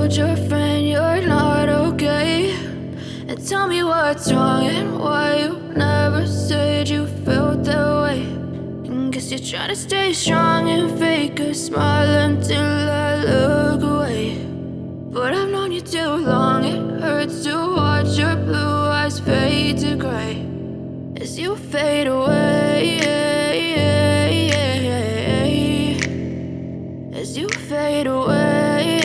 told your friend you're not okay? And tell me what's wrong and why you never said you felt that way. And guess you're trying to stay strong and fake a smile until I look away. But I've known you too long, it hurts to watch your blue eyes fade to gray as you fade away, as you fade away.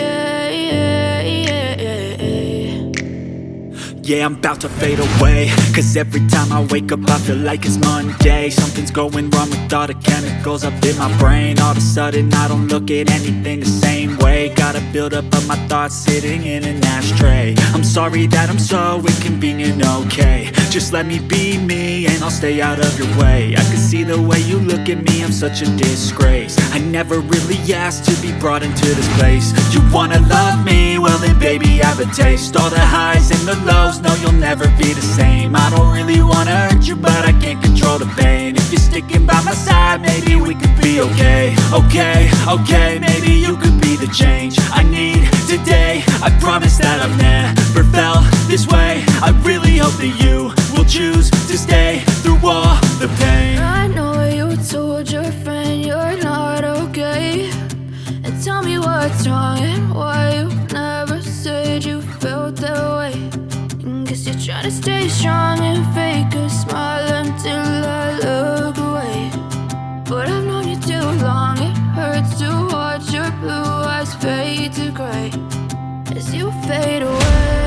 Yeah, I'm about to fade away, cause every time I wake up I feel like it's Monday. Something's going wrong with all the chemicals up in my brain. All of a sudden I don't look at anything the same way. Got a build up of my thoughts sitting in an ashtray. I'm sorry that I'm so inconvenient, okay? Just let me be me and I'll stay out of your way. I can see the way you look at me, I'm such a disgrace. I never really asked to be brought into this place. You wanna love me? Well then baby, have a taste. All the highs and the lows, no, you'll never be the same. I don't really wanna hurt you, but I can't control the pain. If you're sticking by my side, maybe we could be okay. Okay, maybe you could be the change I need today. I promise that I've never felt this way. I really hope that you will choose to stay through all the pain. I know you told your friend you're not okay. And tell me what's wrong and why you never said you felt that way. And guess you're trying to stay strong and fake a smile until I look away. But I've known you too long, it hurts to watch your blue eyes fade to gray as you fade away.